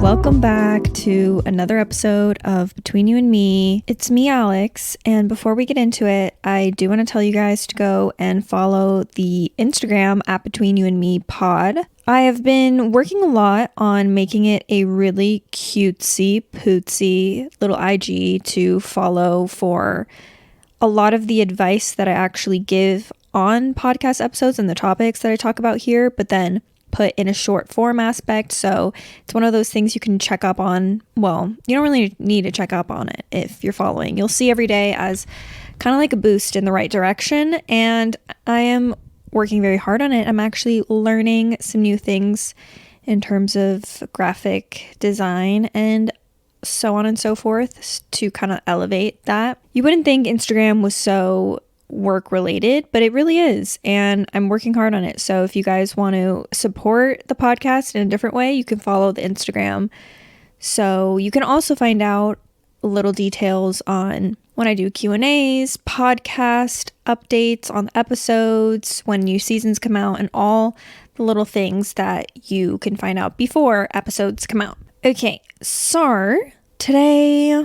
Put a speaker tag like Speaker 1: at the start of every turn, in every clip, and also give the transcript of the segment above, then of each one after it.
Speaker 1: Welcome back to another episode of Between You and Me. It's me, Alex, and before we get into it, I do want to tell you guys to go and follow the Instagram at Between You and Me pod. I have been working a lot on making it a really cutesy, pootsy little IG to follow for a lot of the advice that I actually give on podcast episodes and the topics that I talk about here, but then put in a short form aspect. So it's one of those things you can check up on. Well, you don't really need to check up on it if you're following. You'll see every day as kind of like a boost in the right direction. And I am working very hard on it. I'm actually learning some new things in terms of graphic design and so on and so forth to kind of elevate that. You wouldn't think Instagram was so work related, but it really is, and I'm working hard on it. So if you guys want to support the podcast in a different way, you can follow the Instagram. So you can also find out little details on when I do Q&As, podcast updates on the episodes, when new seasons come out, and all the little things that you can find out before episodes come out. Okay, so today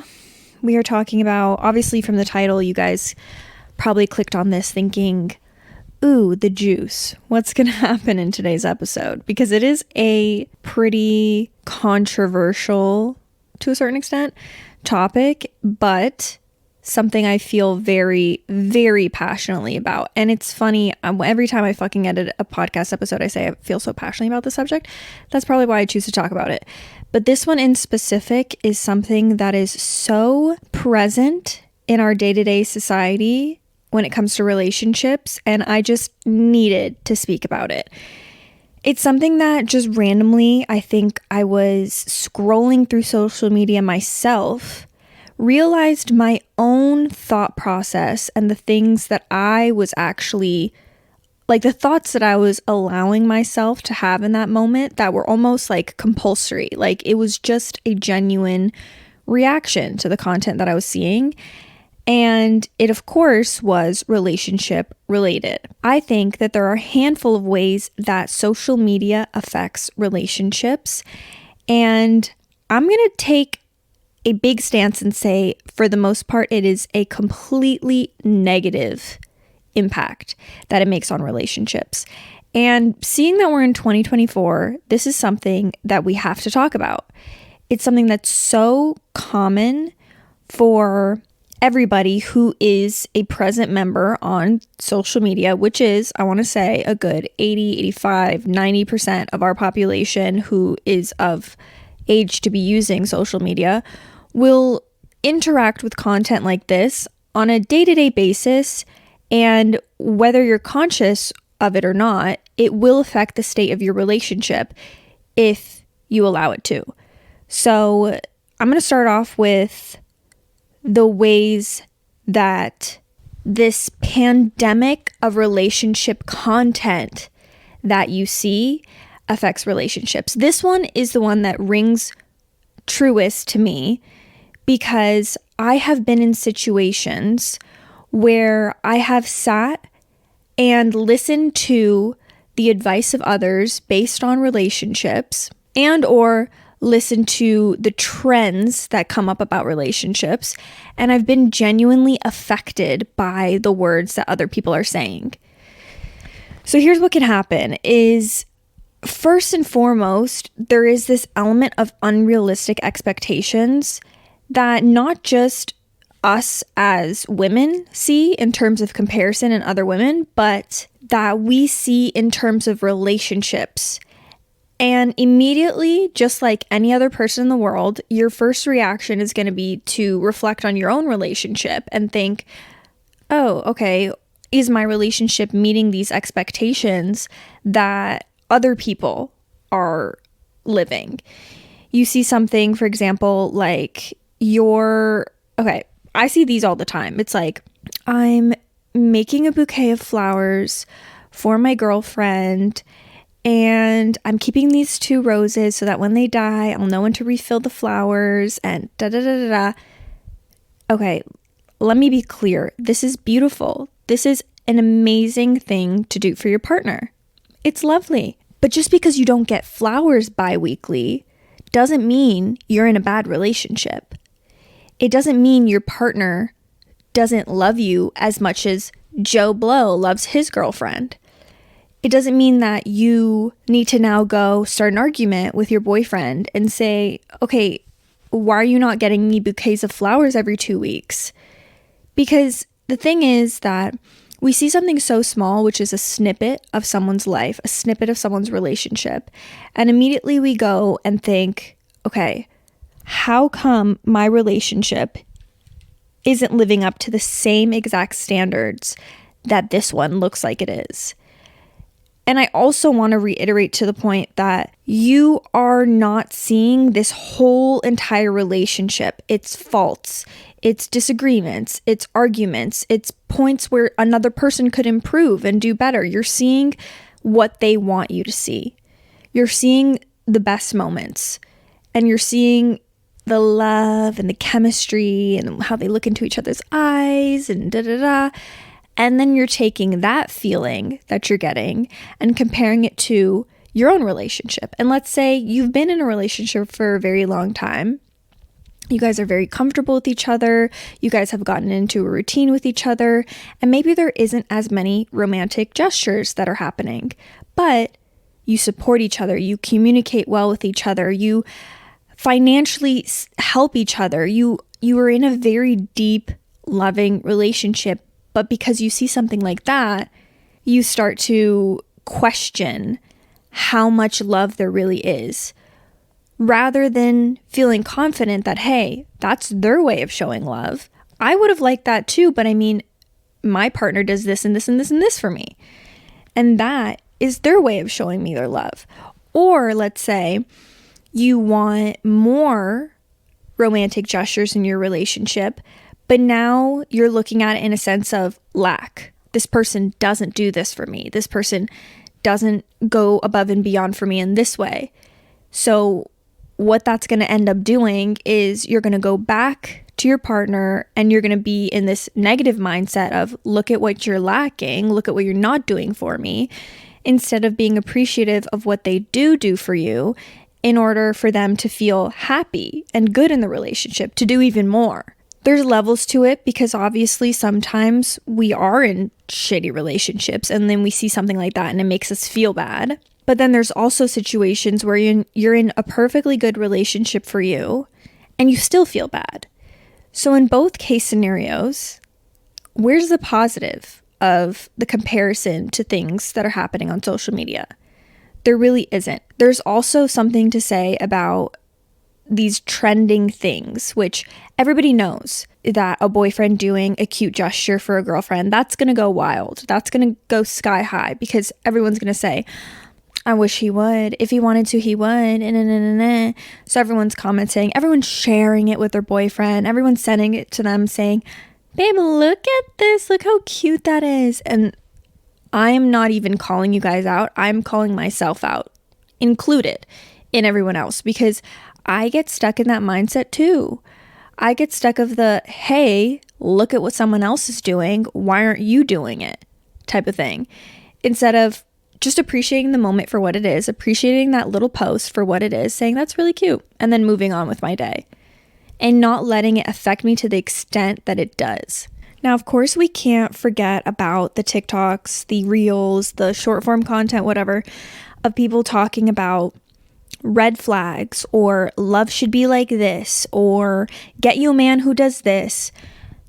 Speaker 1: we are talking about, obviously from the title, you guys probably clicked on this thinking, ooh, the juice. What's going to happen in today's episode? Because it is a pretty controversial, to a certain extent, topic, but something I feel very, very passionately about. And it's funny, every time I fucking edit a podcast episode, I say I feel so passionately about the subject. That's probably why I choose to talk about it. But this one in specific is something that is so present in our day-to-day society when it comes to relationships, and I just needed to speak about it. It's something that just randomly, I think I was scrolling through social media myself, realized my own thought process and the things that I was actually, like the thoughts that I was allowing myself to have in that moment that were almost like compulsory. Like it was just a genuine reaction to the content that I was seeing. And it, of course, was relationship related. I think that there are a handful of ways that social media affects relationships. And I'm going to take a big stance and say, for the most part, it is a completely negative impact that it makes on relationships. And seeing that we're in 2024, this is something that we have to talk about. It's something that's so common for everybody who is a present member on social media, which is, I want to say, a good 80, 85, 90% of our population who is of age to be using social media, will interact with content like this on a day-to-day basis. And whether you're conscious of it or not, it will affect the state of your relationship if you allow it to. So I'm going to start off with the ways that this pandemic of relationship content that you see affects relationships. This one is the one that rings truest to me because I have been in situations where I have sat and listened to the advice of others based on relationships and or listen to the trends that come up about relationships, and I've been genuinely affected by the words that other people are saying. So here's what can happen is, first and foremost, there is this element of unrealistic expectations that not just us as women see in terms of comparison in other women, but that we see in terms of relationships. And immediately, just like any other person in the world, your first reaction is going to be to reflect on your own relationship and think, oh, okay, is my relationship meeting these expectations that other people are living? You see something, for example, like I see these all the time. It's like, I'm making a bouquet of flowers for my girlfriend, and I'm keeping these 2 roses so that when they die, I'll know when to refill the flowers and da-da-da-da-da. Okay, let me be clear. This is beautiful. This is an amazing thing to do for your partner. It's lovely. But just because you don't get flowers bi-weekly doesn't mean you're in a bad relationship. It doesn't mean your partner doesn't love you as much as Joe Blow loves his girlfriend. It doesn't mean that you need to now go start an argument with your boyfriend and say, okay, why are you not getting me bouquets of flowers every 2 weeks? Because the thing is that we see something so small, which is a snippet of someone's life, a snippet of someone's relationship, and immediately we go and think, okay, how come my relationship isn't living up to the same exact standards that this one looks like it is? And I also want to reiterate to the point that you are not seeing this whole entire relationship, its faults, its disagreements, its arguments, its points where another person could improve and do better. You're seeing what they want you to see. You're seeing the best moments, and you're seeing the love and the chemistry and how they look into each other's eyes and da-da-da. And then you're taking that feeling that you're getting and comparing it to your own relationship. And let's say you've been in a relationship for a very long time. You guys are very comfortable with each other. You guys have gotten into a routine with each other. And maybe there isn't as many romantic gestures that are happening, but you support each other. You communicate well with each other. You financially help each other. You are in a very deep, loving relationship. But because you see something like that, you start to question how much love there really is, rather than feeling confident that, hey, that's their way of showing love. I would have liked that too, but I mean, my partner does this and this and this and this for me. And that is their way of showing me their love. Or let's say you want more romantic gestures in your relationship, but now you're looking at it in a sense of lack. This person doesn't do this for me. This person doesn't go above and beyond for me in this way. So what that's going to end up doing is you're going to go back to your partner and you're going to be in this negative mindset of, look at what you're lacking, look at what you're not doing for me, instead of being appreciative of what they do for you in order for them to feel happy and good in the relationship, to do even more. There's levels to it, because obviously sometimes we are in shitty relationships and then we see something like that and it makes us feel bad. But then there's also situations where you're in a perfectly good relationship for you and you still feel bad. So in both case scenarios, where's the positive of the comparison to things that are happening on social media? There really isn't. There's also something to say about these trending things, which everybody knows that a boyfriend doing a cute gesture for a girlfriend, that's going to go wild. That's going to go sky high, because everyone's going to say, I wish he would. If he wanted to, he would. So everyone's commenting, everyone's sharing it with their boyfriend, everyone's sending it to them saying, babe, look at this. Look how cute that is. And I am not even calling you guys out. I'm calling myself out, included in everyone else, because I get stuck in that mindset too. I get stuck of the, hey, look at what someone else is doing, why aren't you doing it type of thing, instead of just appreciating the moment for what it is, appreciating that little post for what it is, saying that's really cute, and then moving on with my day, and not letting it affect me to the extent that it does. Now, of course, we can't forget about the TikToks, the reels, the short form content, whatever, of people talking about red flags, or love should be like this, or get you a man who does this.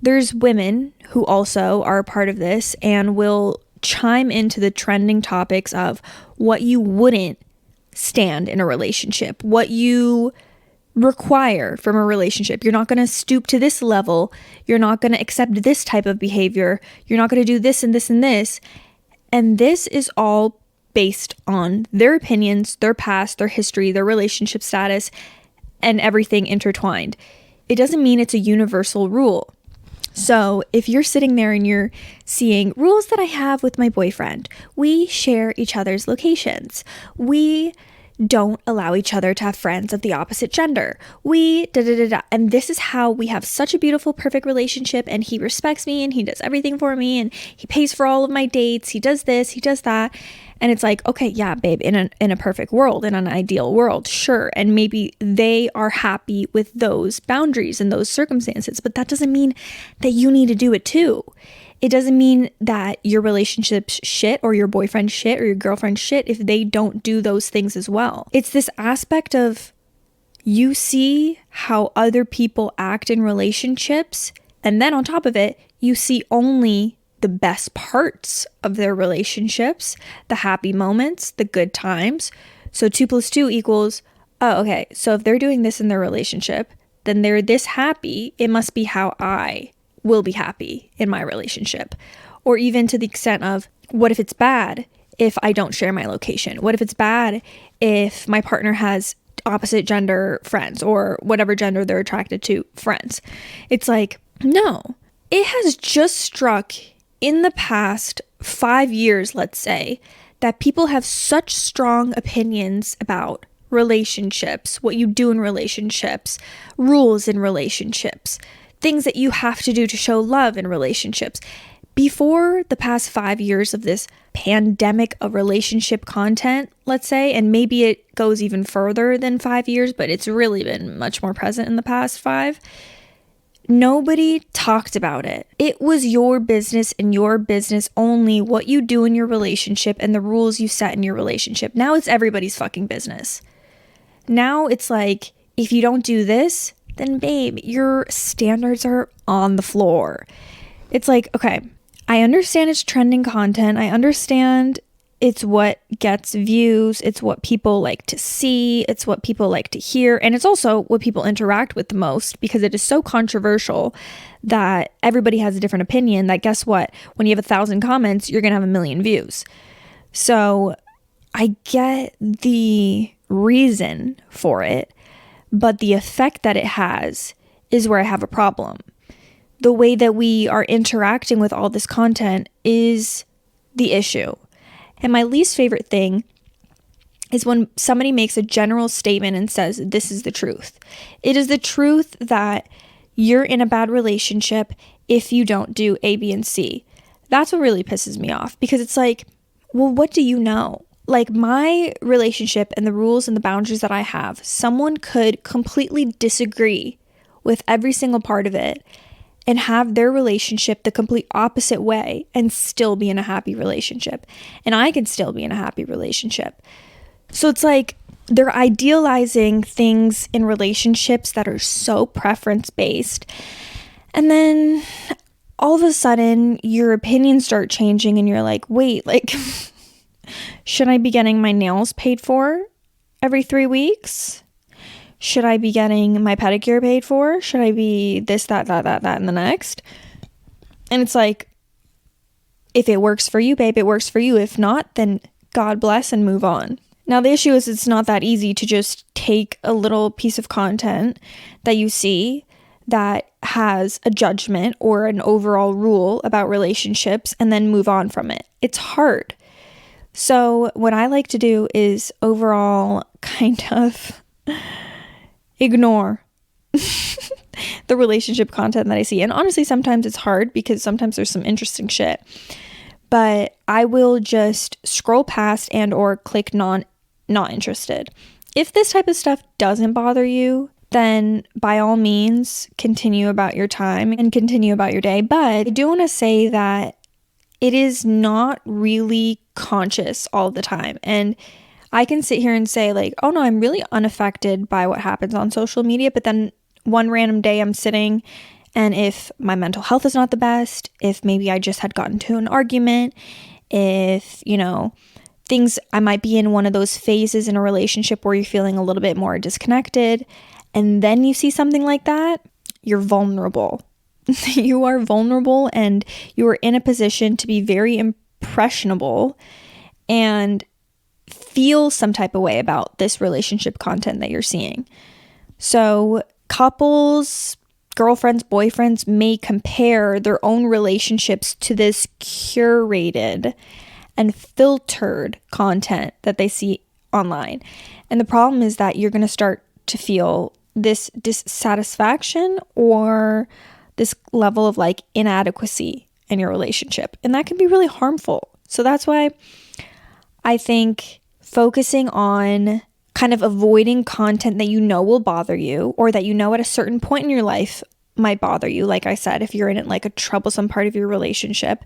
Speaker 1: There's women who also are a part of this and will chime into the trending topics of what you wouldn't stand in a relationship, what you require from a relationship. You're not going to stoop to this level. You're not going to accept this type of behavior. You're not going to do this and this and this. And this is all based on their opinions, their past, their history, their relationship status, and everything intertwined. It doesn't mean it's a universal rule. So if you're sitting there and you're seeing rules that I have with my boyfriend, we share each other's locations. We don't allow each other to have friends of the opposite gender. We da da da da. And this is how we have such a beautiful, perfect relationship. And he respects me and he does everything for me and he pays for all of my dates. He does this, he does that. And it's like, okay, yeah, babe, in a perfect world, in an ideal world, sure. And maybe they are happy with those boundaries and those circumstances, but that doesn't mean that you need to do it too. It doesn't mean that your relationship's shit or your boyfriend's shit or your girlfriend's shit if they don't do those things as well. It's this aspect of you see how other people act in relationships, and then on top of it, you see only the best parts of their relationships, the happy moments, the good times. So 2 + 2 equals, oh, okay, so if they're doing this in their relationship, then they're this happy, it must be how I will be happy in my relationship. Or even to the extent of, what if it's bad if I don't share my location? What if it's bad if my partner has opposite gender friends or whatever gender they're attracted to friends? It's like, no, it has just struck in the past 5 years, let's say, that people have such strong opinions about relationships, what you do in relationships, rules in relationships, things that you have to do to show love in relationships. Before the past 5 years of this pandemic of relationship content, let's say, and maybe it goes even further than 5 years, but it's really been much more present in the past 5, nobody talked about it. It was your business and your business only, what you do in your relationship and the rules you set in your relationship. Now it's everybody's fucking business. Now it's like, if you don't do this, then babe, your standards are on the floor. It's like, okay, I understand it's trending content. I understand it's what gets views. It's what people like to see. It's what people like to hear. And it's also what people interact with the most, because it is so controversial that everybody has a different opinion, that guess what? When you have 1,000 comments, you're going to have 1,000,000 views. So I get the reason for it, but the effect that it has is where I have a problem. The way that we are interacting with all this content is the issue. And my least favorite thing is when somebody makes a general statement and says, this is the truth. It is the truth that you're in a bad relationship if you don't do A, B, and C. That's what really pisses me off, because it's like, well, what do you know? Like, my relationship and the rules and the boundaries that I have, someone could completely disagree with every single part of it and have their relationship the complete opposite way and still be in a happy relationship. And I can still be in a happy relationship. So it's like they're idealizing things in relationships that are so preference-based. And then all of a sudden your opinions start changing and you're like, wait, like, should I be getting my nails paid for every 3 weeks? Should I be getting my pedicure paid for? Should I be this, that, and the next? And it's like, if it works for you, babe, it works for you. If not, then God bless and move on. Now, the issue is it's not that easy to just take a little piece of content that you see that has a judgment or an overall rule about relationships and then move on from it. It's hard. So what I like to do is overall kind of ignore the relationship content that I see. And honestly, sometimes it's hard because sometimes there's some interesting shit. But I will just scroll past and or click not interested. If this type of stuff doesn't bother you, then by all means, continue about your time and continue about your day. But I do want to say that it is not really conscious all the time. And I can sit here and say like, oh no, I'm really unaffected by what happens on social media. But then one random day I'm sitting, and if my mental health is not the best, if maybe I just had gotten to an argument, if, you know, things, I might be in one of those phases in a relationship where you're feeling a little bit more disconnected, and then you see something like that, you're vulnerable. You are vulnerable and you are in a position to be very impressionable and feel some type of way about this relationship content that you're seeing. So couples, girlfriends, boyfriends may compare their own relationships to this curated and filtered content that they see online. And the problem is that you're going to start to feel this dissatisfaction or this level of like inadequacy in your relationship. And that can be really harmful. So that's why I think focusing on kind of avoiding content that you know will bother you, or that you know at a certain point in your life might bother you. Like I said, if you're in like a troublesome part of your relationship,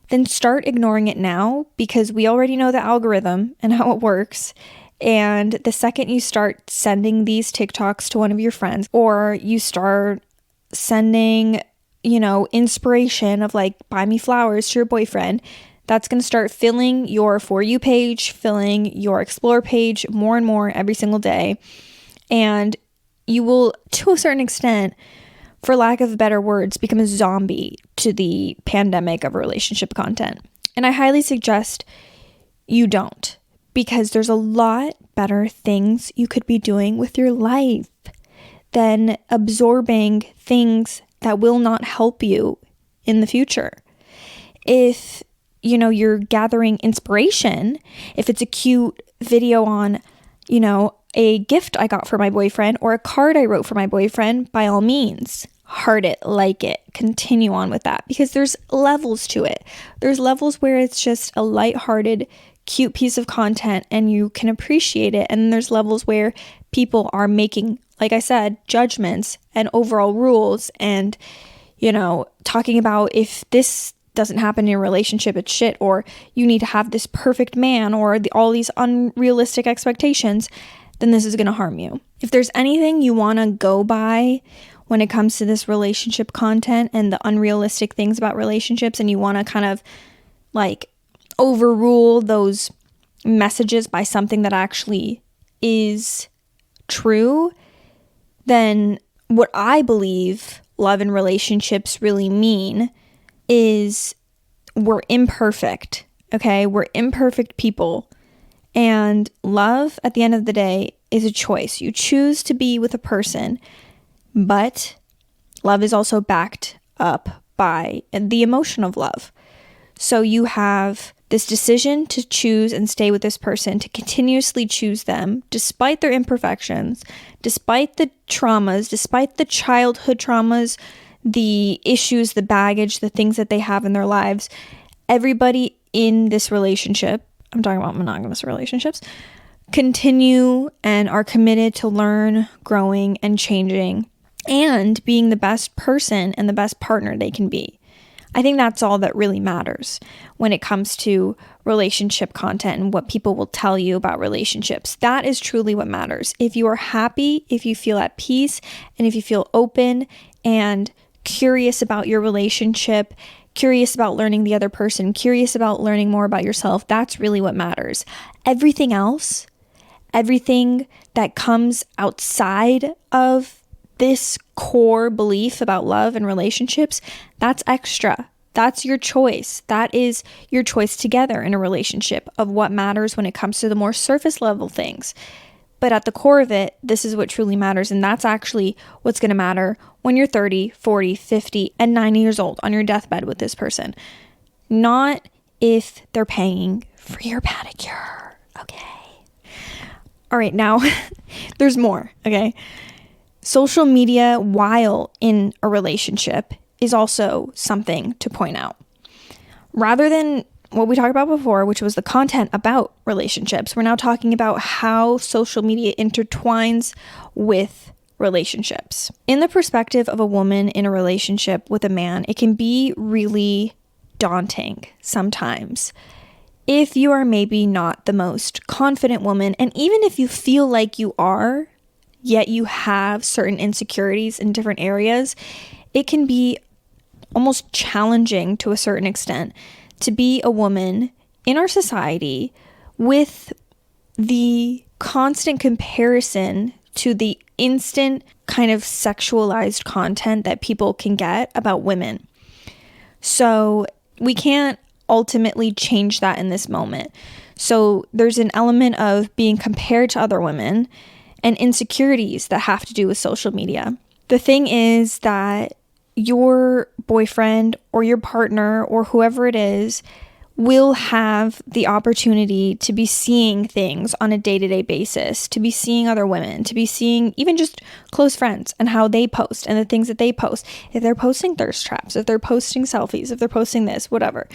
Speaker 1: then start ignoring it now, because we already know the algorithm and how it works. And the second you start sending these TikToks to one of your friends, or you start sending, inspiration of like, buy me flowers to your boyfriend, that's going to start filling your For You page, filling your Explore page more and more every single day. And you will, to a certain extent, for lack of better words, become a zombie to the pandemic of relationship content. And I highly suggest you don't, because there's a lot better things you could be doing with your life than absorbing things that will not help you in the future. If you're gathering inspiration, if it's a cute video on, a gift I got for my boyfriend or a card I wrote for my boyfriend, by all means, heart it, like it, continue on with that, because there's levels to it. There's levels where it's just a lighthearted, cute piece of content and you can appreciate it. And then there's levels where people are making, like I said, judgments and overall rules and, talking about if this doesn't happen in your relationship, it's shit, or you need to have this perfect man, or all these unrealistic expectations, then this is going to harm you. If there's anything you want to go by when it comes to this relationship content and the unrealistic things about relationships, and you want to kind of like overrule those messages by something that actually is true, then what I believe love and relationships really mean is we're imperfect, okay? We're imperfect people. And love, at the end of the day, is a choice. You choose to be with a person, but love is also backed up by the emotion of love. So you have this decision to choose and stay with this person, to continuously choose them, despite their imperfections, despite the traumas, despite the childhood traumas, the issues, the baggage, the things that they have in their lives. Everybody in this relationship, I'm talking about monogamous relationships, continue and are committed to learn, growing, and changing, and being the best person and the best partner they can be. I think that's all that really matters when it comes to relationship content and what people will tell you about relationships. That is truly what matters. If you are happy, if you feel at peace, and if you feel open and curious about your relationship, curious about learning the other person, curious about learning more about yourself, that's really what matters. Everything else, everything that comes outside of this core belief about love and relationships, that's extra. That's your choice. That is your choice together in a relationship of what matters when it comes to the more surface level things. But at the core of it, this is what truly matters. And that's actually what's going to matter when you're 30, 40, 50, and 90 years old on your deathbed with this person. Not if they're paying for your pedicure. Okay. All right, now there's more. Okay. Social media while in a relationship is also something to point out. Rather than what we talked about before, which was the content about relationships, we're now talking about how social media intertwines with relationships. In the perspective of a woman in a relationship with a man, it can be really daunting sometimes. If you are maybe not the most confident woman, and even if you feel like you are, yet you have certain insecurities in different areas, it can be almost challenging to a certain extent to be a woman in our society with the constant comparison to the instant kind of sexualized content that people can get about women. So we can't ultimately change that in this moment. So there's an element of being compared to other women and insecurities that have to do with social media. The thing is that your boyfriend or your partner or whoever it is will have the opportunity to be seeing things on a day-to-day basis, to be seeing other women, to be seeing even just close friends and how they post and the things that they post. If they're posting thirst traps, if they're posting selfies, if they're posting this, whatever.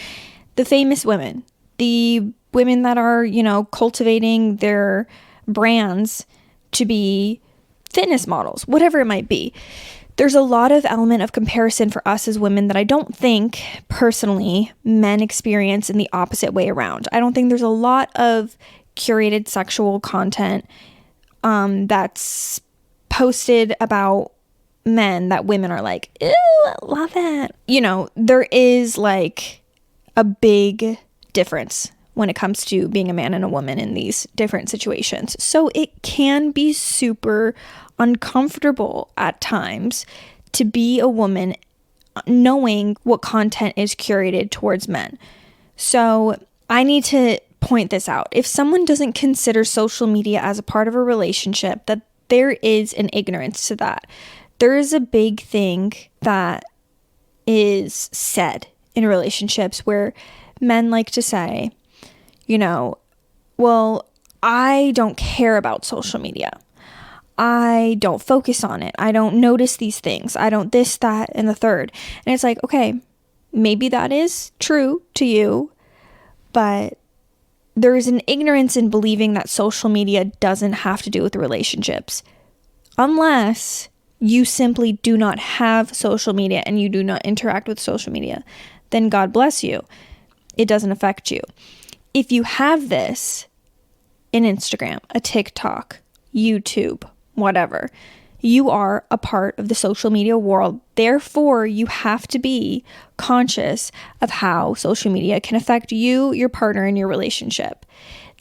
Speaker 1: The famous women, the women that are, cultivating their brands to be fitness models, whatever it might be. There's a lot of element of comparison for us as women that I don't think, personally, men experience in the opposite way around. I don't think there's a lot of curated sexual content that's posted about men that women are like, ew, I love it. There is like a big difference when it comes to being a man and a woman in these different situations. So it can be super uncomfortable at times to be a woman knowing what content is curated towards men. So I need to point this out. If someone doesn't consider social media as a part of a relationship, that there is an ignorance to that. There is a big thing that is said in relationships where men like to say, well, I don't care about social media. I don't focus on it. I don't notice these things. I don't this, that, and the third. And it's like, okay, maybe that is true to you, but there is an ignorance in believing that social media doesn't have to do with relationships. Unless you simply do not have social media and you do not interact with social media, then God bless you. It doesn't affect you. If you have this in Instagram, a TikTok, YouTube, whatever, you are a part of the social media world. Therefore, you have to be conscious of how social media can affect you, your partner, and your relationship.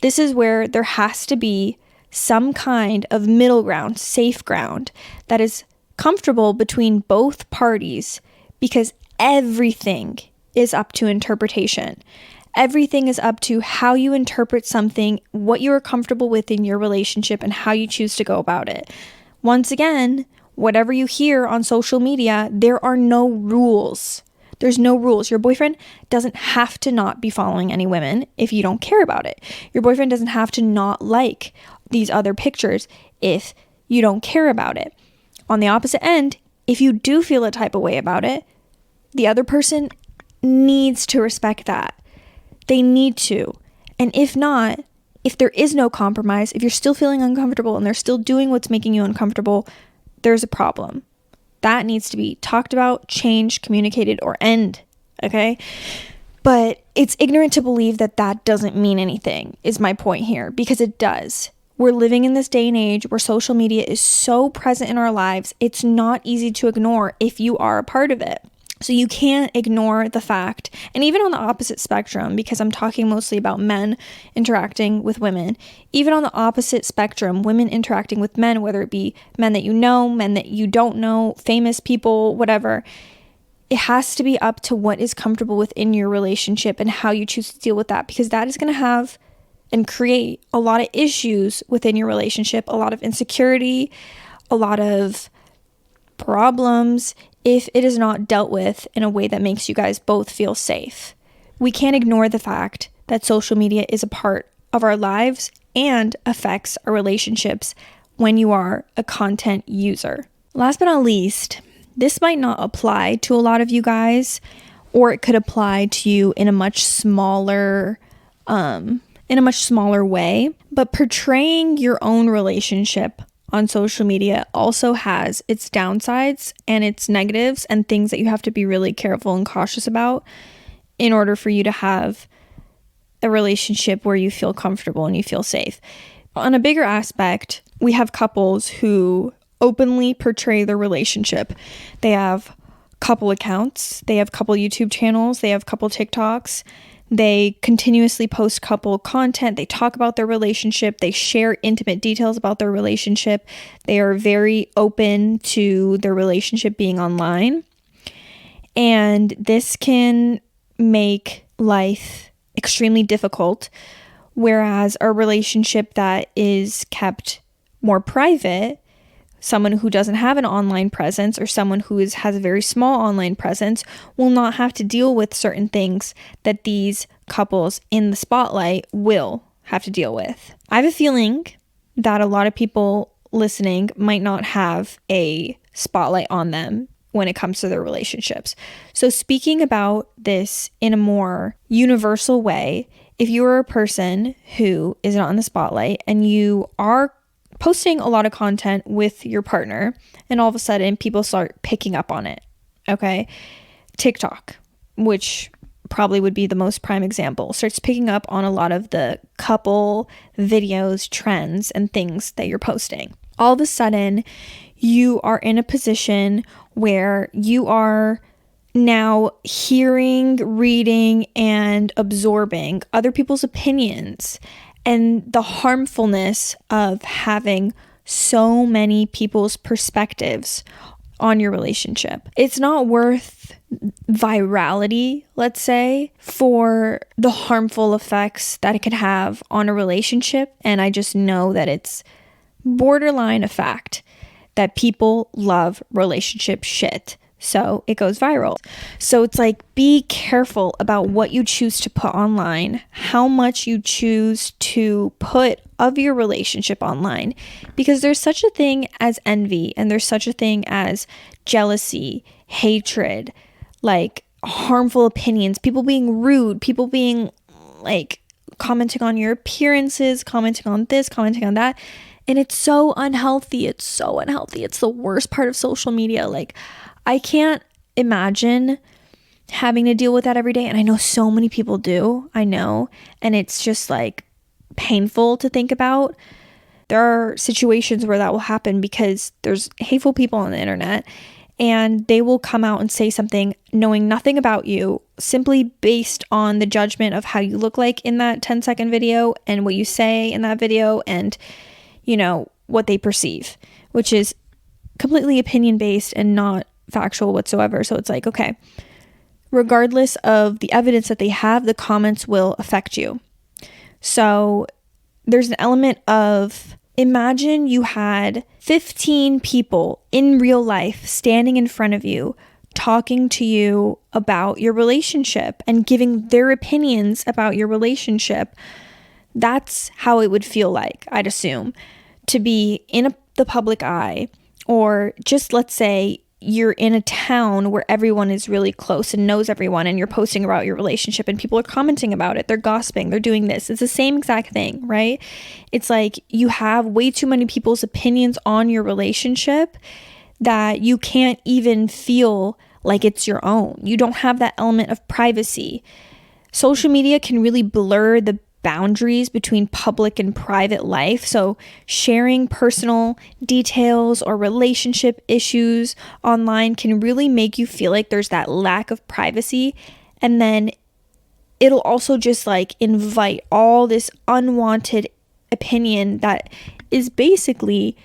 Speaker 1: This is where there has to be some kind of middle ground, safe ground that is comfortable between both parties, because everything is up to interpretation. Everything is up to how you interpret something, what you are comfortable with in your relationship, and how you choose to go about it. Once again, whatever you hear on social media, there are no rules. There's no rules. Your boyfriend doesn't have to not be following any women if you don't care about it. Your boyfriend doesn't have to not like these other pictures if you don't care about it. On the opposite end, if you do feel a type of way about it, the other person needs to respect that. They need to. And if not, if there is no compromise, if you're still feeling uncomfortable and they're still doing what's making you uncomfortable, there's a problem. That needs to be talked about, changed, communicated, or end. Okay? But it's ignorant to believe that that doesn't mean anything, is my point here, because it does. We're living in this day and age where social media is so present in our lives, it's not easy to ignore if you are a part of it. So you can't ignore the fact, and even on the opposite spectrum, because I'm talking mostly about men interacting with women, even on the opposite spectrum, women interacting with men, whether it be men that you know, men that you don't know, famous people, whatever, it has to be up to what is comfortable within your relationship and how you choose to deal with that, because that is going to have and create a lot of issues within your relationship, a lot of insecurity, a lot of problems, if it is not dealt with in a way that makes you guys both feel safe. We can't ignore the fact that social media is a part of our lives and affects our relationships when you are a content user. Last but not least, this might not apply to a lot of you guys, or it could apply to you in a much smaller way, but portraying your own relationship on social media also has its downsides and its negatives and things that you have to be really careful and cautious about in order for you to have a relationship where you feel comfortable and you feel safe. On a bigger aspect, we have couples who openly portray their relationship. They have couple accounts, they have couple YouTube channels, they have couple TikToks. They continuously post couple content. They talk about their relationship. They share intimate details about their relationship. They are very open to their relationship being online. And this can make life extremely difficult. Whereas a relationship that is kept more private, someone who doesn't have an online presence or someone who has a very small online presence will not have to deal with certain things that these couples in the spotlight will have to deal with. I have a feeling that a lot of people listening might not have a spotlight on them when it comes to their relationships. So speaking about this in a more universal way, if you are a person who is not in the spotlight and you are posting a lot of content with your partner and all of a sudden people start picking up on it, okay? TikTok, which probably would be the most prime example, starts picking up on a lot of the couple videos, trends, and things that you're posting. All of a sudden, you are in a position where you are now hearing, reading, and absorbing other people's opinions and the harmfulness of having so many people's perspectives on your relationship. It's not worth virality, let's say, for the harmful effects that it could have on a relationship. And I just know that it's borderline a fact that people love relationship shit. So it goes viral. So it's like, be careful about what you choose to put online, how much you choose to put of your relationship online, because there's such a thing as envy and there's such a thing as jealousy, hatred, like harmful opinions, people being rude, people being like commenting on your appearances, commenting on this, commenting on that. And it's so unhealthy. It's so unhealthy. It's the worst part of social media. Like, I can't imagine having to deal with that every day. And I know so many people do. I know. And it's just like painful to think about. There are situations where that will happen because there's hateful people on the internet and they will come out and say something knowing nothing about you, simply based on the judgment of how you look like in that 10-second video and what you say in that video and, you know, what they perceive, which is completely opinion based and not factual whatsoever. So it's like, okay, regardless of the evidence that they have, the comments will affect you. So there's an element of, imagine you had 15 people in real life standing in front of you, talking to you about your relationship and giving their opinions about your relationship. That's how it would feel like, I'd assume, to be in the public eye, or just let's say you're in a town where everyone is really close and knows everyone and you're posting about your relationship and people are commenting about it. They're gossiping. They're doing this. It's the same exact thing, right? It's like you have way too many people's opinions on your relationship that you can't even feel like it's your own. You don't have that element of privacy. Social media can really blur the boundaries between public and private life. So sharing personal details or relationship issues online can really make you feel like there's that lack of privacy. And then it'll also just like invite all this unwanted opinion that is basically,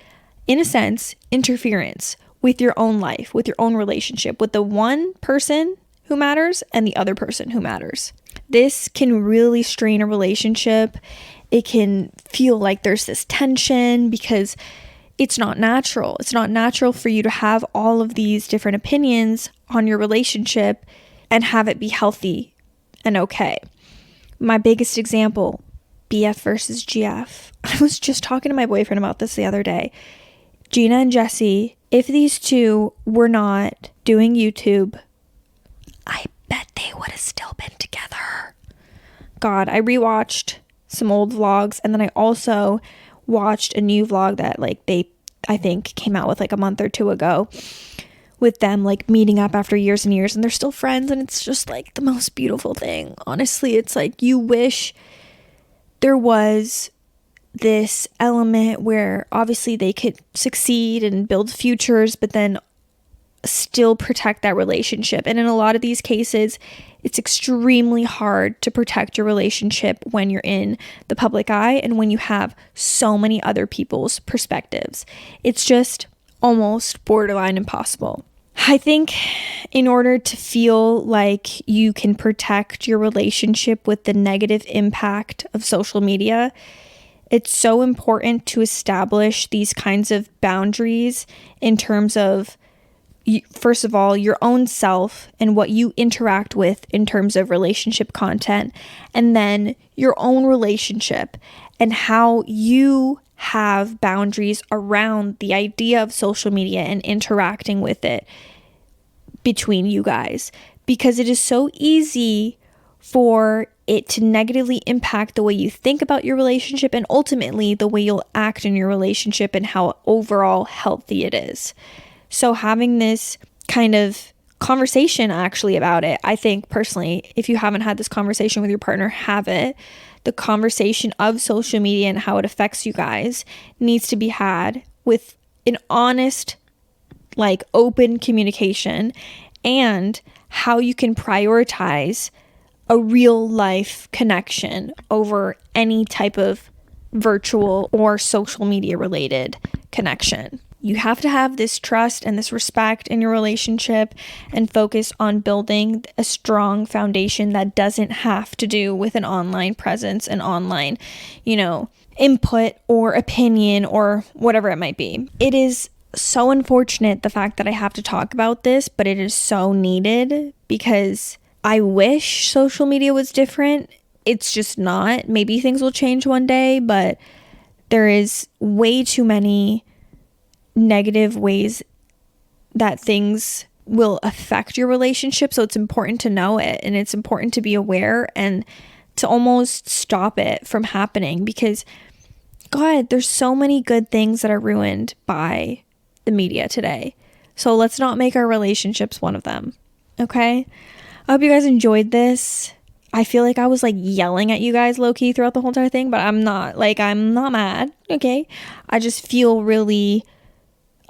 Speaker 1: in a sense, interference with your own life, with your own relationship, with the one person who matters and the other person who matters. This can really strain a relationship. It can feel like there's this tension because it's not natural. It's not natural for you to have all of these different opinions on your relationship and have it be healthy and okay. My biggest example, BF versus GF. I was just talking to my boyfriend about this the other day. Gina and Jesse, if these two were not doing YouTube, I bet they would have still been together. God, I rewatched some old vlogs and then I also watched a new vlog that like I think came out with like a month or two ago with them like meeting up after years and years and they're still friends and it's just like the most beautiful thing. Honestly, it's like you wish there was this element where obviously they could succeed and build futures, but then still protect that relationship. And in a lot of these cases, it's extremely hard to protect your relationship when you're in the public eye and when you have so many other people's perspectives. It's just almost borderline impossible. I think in order to feel like you can protect your relationship with the negative impact of social media, it's so important to establish these kinds of boundaries in terms of first of all, your own self and what you interact with in terms of relationship content, and then your own relationship and how you have boundaries around the idea of social media and interacting with it between you guys, because it is so easy for it to negatively impact the way you think about your relationship and ultimately the way you'll act in your relationship and how overall healthy it is. So having this kind of conversation actually about it, I think personally, if you haven't had this conversation with your partner, have it. The conversation of social media and how it affects you guys needs to be had with an honest, like open communication, and how you can prioritize a real life connection over any type of virtual or social media related connection. You have to have this trust and this respect in your relationship and focus on building a strong foundation that doesn't have to do with an online presence and online, input or opinion or whatever it might be. It is so unfortunate, the fact that I have to talk about this, but it is so needed because I wish social media was different. It's just not. Maybe things will change one day, but there is way too many negative ways that things will affect your relationship. So it's important to know it, and it's important to be aware and to almost stop it from happening, because God, there's so many good things that are ruined by the media today. So let's not make our relationships one of them. Okay? I hope you guys enjoyed this. I feel like I was like yelling at you guys low-key throughout the whole entire thing, but I'm not mad. Okay? I just feel really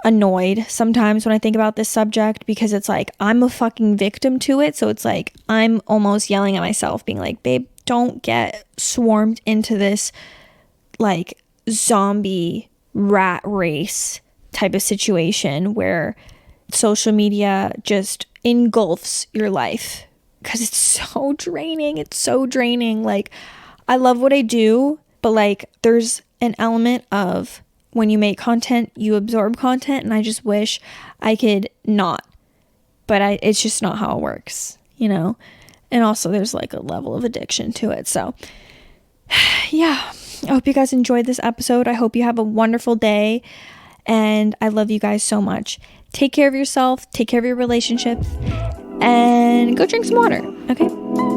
Speaker 1: annoyed sometimes when I think about this subject, because it's like I'm a fucking victim to it. So it's like I'm almost yelling at myself, being like, babe, don't get swarmed into this like zombie rat race type of situation where social media just engulfs your life, because it's so draining. It's so draining. Like, I love what I do, but like there's an element of when you make content, you absorb content, and I just wish I could not. But it's just not how it works, And also there's like a level of addiction to it. So yeah, I hope you guys enjoyed this episode. I hope you have a wonderful day, and I love you guys so much. Take care of yourself, take care of your relationships, and go drink some water. Okay?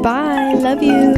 Speaker 1: Bye. Love you.